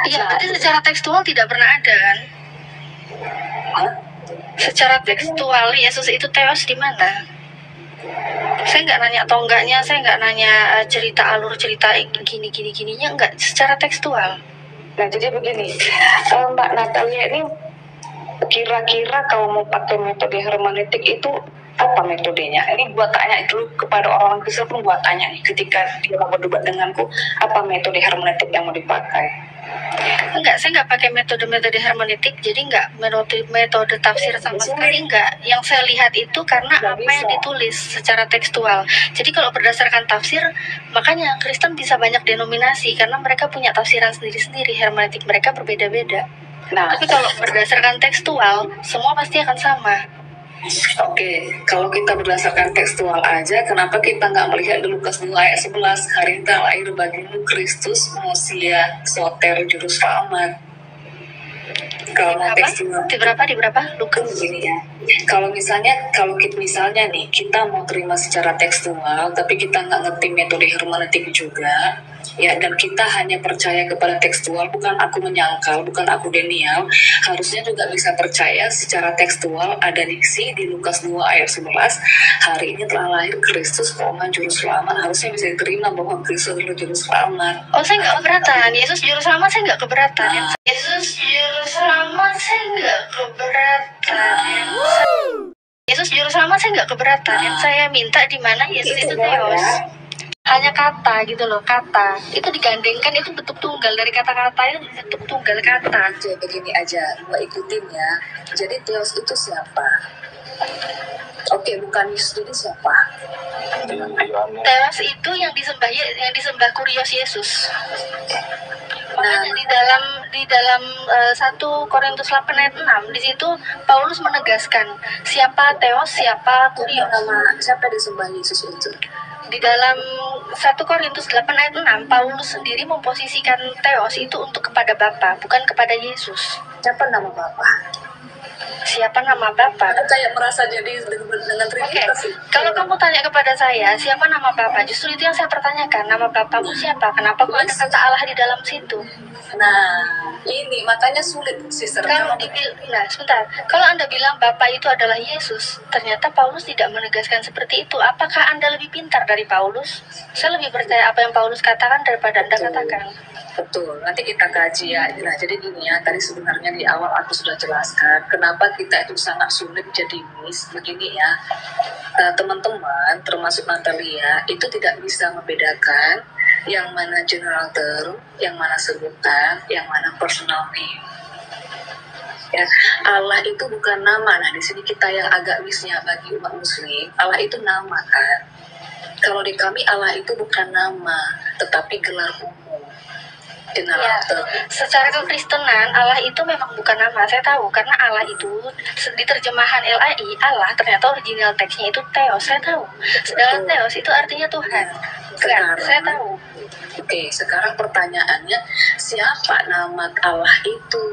Iya, berarti secara tekstual tidak pernah ada kan? Secara tekstual Yesus itu teos di mana? Saya nggak nanya atau enggaknya, saya nggak nanya cerita alur cerita gininya, enggak, secara tekstual. Nah, jadi begini, Mbak Natalia ini kira-kira kalau mau pakai metode hermeneutik itu apa metodenya? Ini buat tanya dulu kepada orang Kristen pun buat tanya nih, ketika dia mau berdebat denganku, apa metode hermeneutik yang mau dipakai? Enggak, saya nggak pakai metode hermeneutik, jadi nggak metode tafsir sama sekali, enggak. Yang saya lihat itu karena apa yang ditulis secara tekstual. Jadi kalau berdasarkan tafsir, makanya Kristen bisa banyak denominasi karena mereka punya tafsiran sendiri-sendiri, hermeneutik mereka berbeda-beda. Nah, tapi kalau berdasarkan tekstual, semua pasti akan sama. Oke, kalau kita berdasarkan tekstual aja, kenapa kita nggak melihat di Lukas 2 ayat 11, hari itu lahir bagimu Kristus, Manusia, Soter, Juru Selamat. Kalau tekstual di berapa Lukas begini ya. Kalau misalnya nih kita mau terima secara tekstual, tapi kita nggak ngerti metode hermeneutik juga, ya, dan kita hanya percaya kepada tekstual, bukan aku menyangkal, bukan aku denial, harusnya juga bisa percaya secara tekstual. Ada diksi di Lukas 2 ayat 11, hari ini telah lahir Kristus, Juru Selamat, harusnya bisa diterima bahwa Kristus adalah Juru Selamat. Oh, saya nggak keberatan. Yesus Juru Selamat saya nggak keberatan. Yesus Juru Selamat saya nggak keberatan. Yesus Juru Selamat saya nggak keberatan. Yang saya minta di mana Yesus itu Theos. Hanya kata gitu loh, kata itu digandengkan, itu bentuk tunggal dari kata-kata, itu bentuk tunggal kata. Oke, begini aja, Mbak ikutin ya. Jadi Theos itu siapa? Oke, bukan Yesus, jadi siapa? Theos itu yang disembah Kurios Yesus. Makanya di dalam 1 Korintus 8 ayat 6 di situ Paulus menegaskan siapa Theos, siapa Kurios. Nama siapa disembah Yesus itu? Di dalam 1 Korintus 8 ayat 6 Paulus sendiri memposisikan Theos itu untuk kepada Bapa, bukan kepada Yesus. Siapa nama Bapa? Siapa nama Bapa? Aku kayak merasa jadi dengan Trinitas. Okay. Kalau kamu tanya kepada saya siapa nama Bapa, justru itu yang saya pertanyakan. Nama Bapamu siapa? Kenapa kok ada kata Allah di dalam situ? Nah, ini makanya sulit, sister. Kalau sebentar. Kalau Anda bilang Bapa itu adalah Yesus, ternyata Paulus tidak menegaskan seperti itu. Apakah Anda lebih pintar dari Paulus? Saya lebih percaya apa yang Paulus katakan daripada Anda katakan. Betul, nanti kita kaji ya. Nah, jadi gini ya, tadi sebenarnya di awal aku sudah jelaskan kenapa kita itu sangat sulit jadi miss. Begini ya, teman-teman, termasuk Natalia, itu tidak bisa membedakan yang mana general term, yang mana sebutan, yang mana personal name. Ya, Allah itu bukan nama. Nah, di sini kita yang agak missnya bagi umat Muslim, Allah itu nama kan. Kalau di kami Allah itu bukan nama, tetapi gelar umum. Ya, secara kekristenan Allah itu memang bukan nama, saya tahu, karena Allah itu di terjemahan LAI Allah ternyata original teksnya itu Theos, saya tahu. Sedangkan Theos itu artinya Tuhan. Sekarang, saya tahu. Oke, sekarang pertanyaannya, siapa nama Allah itu?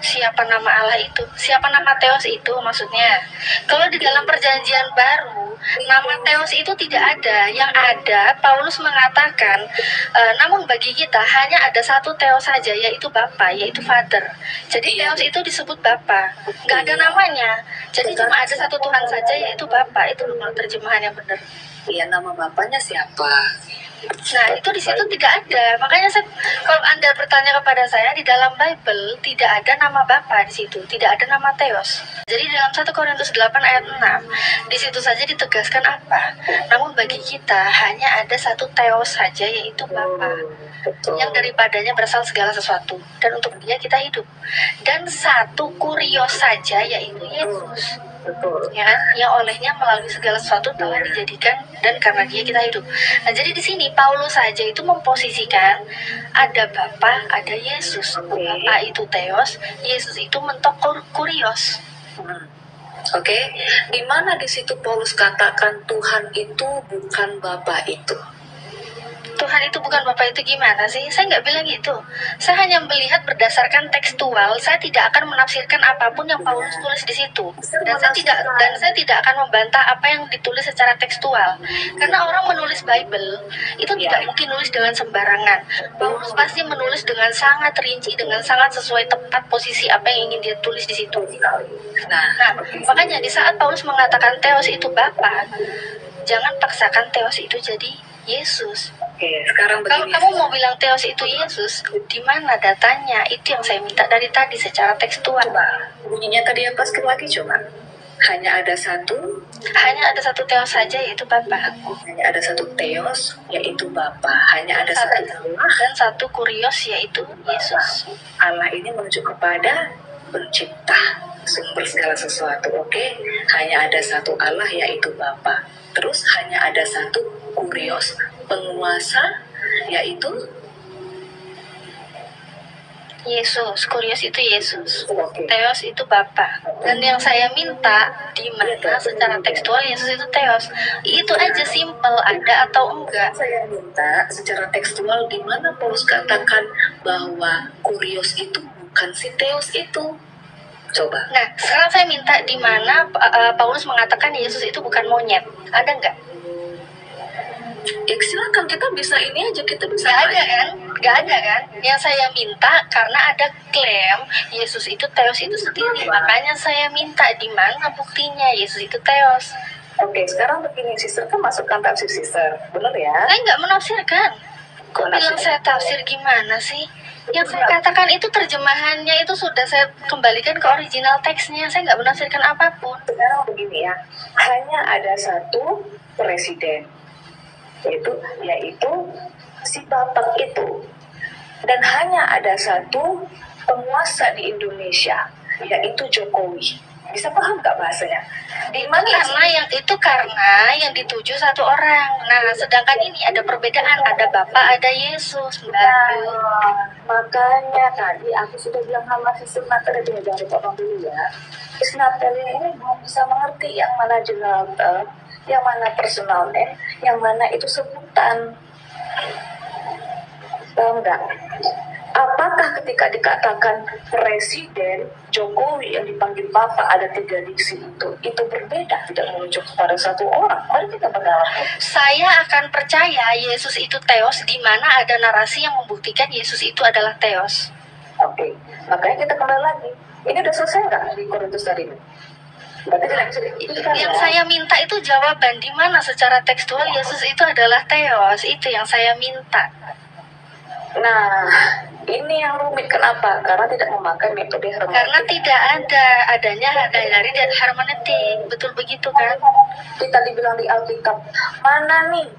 Siapa nama Allah itu? Siapa nama Theos itu maksudnya? Kalau di dalam perjanjian baru, nama Theos itu tidak ada. Yang ada, Paulus mengatakan, namun bagi kita hanya ada satu Theos saja, yaitu Bapa, yaitu Father. Jadi Theos itu disebut Bapa, nggak ada namanya. Jadi cuma ada satu Tuhan saja, yaitu Bapa. Itu menurut terjemahan yang benar. Iya, nama Bapaknya siapa? Nah, itu di situ tidak ada. Makanya kalau Anda bertanya kepada saya, di dalam Bible tidak ada nama Bapa di situ, tidak ada nama Theos. Jadi dalam 1 Korintus 8 ayat 6, di situ saja ditegaskan apa? Namun bagi kita hanya ada satu Theos saja, yaitu Bapa. Yang daripadanya berasal segala sesuatu, dan untuk Dia kita hidup. Dan satu Kurios saja, yaitu Yesus. Ya, yang olehnya melalui segala sesuatu telah dijadikan dan karena Dia kita hidup. Nah, jadi di sini Paulus saja itu memposisikan ada Bapa, ada Yesus. Bapa itu Theos, Yesus itu mentok Kurios. Oke, di mana di situ Paulus katakan Tuhan itu bukan Bapa itu? Tuhan itu bukan Bapa itu gimana sih? Saya nggak bilang gitu. Saya hanya melihat berdasarkan tekstual. Saya tidak akan menafsirkan apapun yang Paulus tulis di situ. Dan saya tidak akan membantah apa yang ditulis secara tekstual. Karena orang menulis Bible itu tidak mungkin nulis dengan sembarangan. Paulus pasti menulis dengan sangat rinci, dengan sangat sesuai tepat posisi apa yang ingin dia tulis di situ. Nah, makanya di saat Paulus mengatakan Theos itu Bapa, jangan paksakan Theos itu jadi Yesus. Oke, sekarang Kalau begini. kamu mau bilang Theos itu Yesus, di mana datanya? Itu yang saya minta dari tadi secara tekstual. Coba, bunyinya tadi apa sekali lagi coba? Hanya ada satu Theos saja, yaitu Bapa. Hanya ada satu Theos, yaitu Bapa. Hanya ada satu Allah. Dan satu Kurios, yaitu Yesus. Allah ini menunjuk kepada pencipta, sumber segala sesuatu. Oke, hanya ada satu Allah, yaitu Bapa. Terus hanya ada satu Kurios, penguasa, yaitu Yesus. Kurios itu Yesus. Oke. Theos itu Bapa. Dan yang saya minta di mana secara tekstual Yesus itu Theos. Itu aja simple, ada atau enggak. Saya minta secara tekstual di mana Paulus katakan bahwa Kurios itu bukan si Theos itu. Coba. Nah, sekarang saya minta di mana Paulus mengatakan Yesus itu bukan monyet. Ada enggak? Ya silakan, kita bisa ini aja, kita bisa Gak ada kan? Gak ada kan? Yang saya minta karena ada klaim Yesus itu Theos itu sendiri. Makanya saya minta di mana buktinya Yesus itu Theos. Oke, sekarang begini, sister kan masukkan tafsir sister, bener ya? Saya nggak menafsirkan. Kok bilang saya tafsir gimana sih? Yang saya katakan itu terjemahannya itu sudah saya kembalikan ke original teksnya. Saya nggak menafsirkan apapun. Sekarang begini ya, hanya ada satu presiden, yaitu si Bapak itu, dan hanya ada satu penguasa di Indonesia, yaitu Jokowi. Bisa paham nggak bahasanya? Di mana? Karena yang dituju satu orang. Nah, sedangkan ini ada perbedaan. Ada Bapa, ada Yesus. Makanya tadi aku sudah bilang sama si Natal, jangan dipotong dulu ya. Si Natal ini belum bisa mengerti yang mana general term, yang mana personal name, yang mana itu sebutan. Paham nggak? Apakah ketika dikatakan Presiden Jokowi yang dipanggil Bapak ada 3 diksi itu berbeda, tidak menunjuk kepada satu orang? Mari kita mengalami. Saya akan percaya Yesus itu Theos di mana ada narasi yang membuktikan Yesus itu adalah Theos. Oke, makanya kita kembali lagi. Ini udah selesai nggak di Korintus tadi? Berarti tidak bisa dibuktikan, yang ya? saya minta itu jawaban di mana secara tekstual Yesus itu adalah Theos. Itu yang saya minta. Nah, ini yang rumit. Kenapa? Karena tidak memakai metode hermeneutik. Karena tidak adanya dari hermeneutik. Betul begitu kan? Kita dibilang di Alkitab, mana nih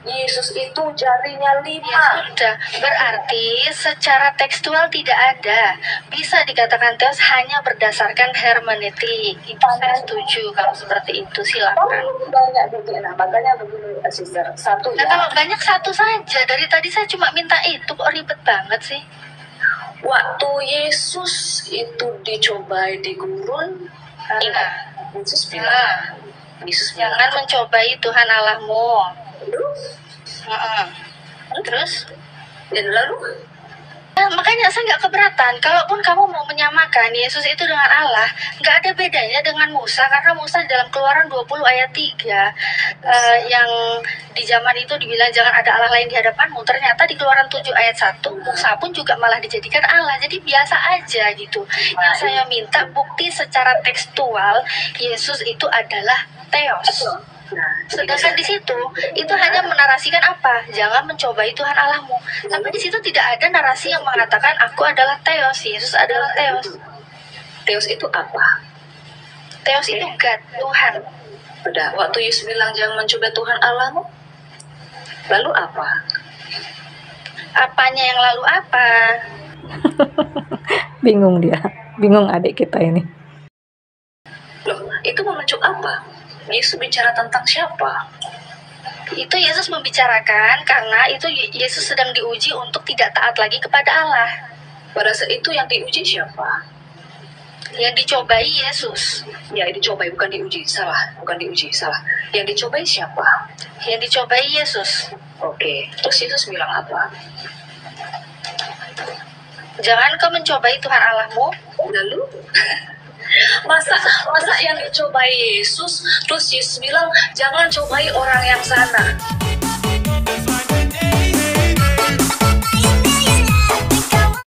Yesus itu jarinya 5. Ya sudah, berarti secara tekstual tidak ada. Bisa dikatakan Theos hanya berdasarkan hermeneutik. Itu saya setuju kalau seperti itu, silakan. Banyak begini, nah makanya begini, sister. Satu Nah, ya. kalau banyak satu saja. Dari tadi saya cuma minta itu, kok ribet banget sih? Waktu Yesus itu dicobai di gurun, ingat Yesus bilang, Jangan mencobai Tuhan Allahmu. Terus? Dan lalu Makanya saya nggak keberatan. Kalaupun kamu mau menyamakan Yesus itu dengan Allah, nggak ada bedanya dengan Musa. Karena Musa dalam Keluaran 20 ayat 3 yang di zaman itu dibilang jangan ada Allah lain di hadapanmu. Ternyata di Keluaran 7 ayat 1 Musa pun juga malah dijadikan Allah. Jadi biasa aja gitu. Yang saya minta bukti secara tekstual Yesus itu adalah Theos. Sedangkan di situ itu hanya menarasikan apa? Jangan mencobai Tuhan Allahmu. Tapi di situ tidak ada narasi yang mengatakan aku adalah Theos, Yesus adalah Theos. Theos itu apa? Theos itu God, Tuhan. Udah, waktu Yesus bilang jangan mencoba Tuhan Allahmu, lalu apa? Apanya yang lalu apa? Bingung dia, bingung adik kita ini. Loh, itu menunjuk apa? Yesus bicara tentang siapa? Itu Yesus membicarakan karena itu Yesus sedang diuji untuk tidak taat lagi kepada Allah. Pada saat itu yang diuji siapa? Yang dicobai Yesus. Ya, dicobai, bukan diuji. Salah, bukan diuji, salah. Yang dicobai siapa? Yang dicobai Yesus. Oke, terus Yesus bilang apa? Jangan kau mencobai Tuhan Allahmu. Lalu masa yang dicobai Yesus, terus Yesus bilang jangan cobai orang yang sana.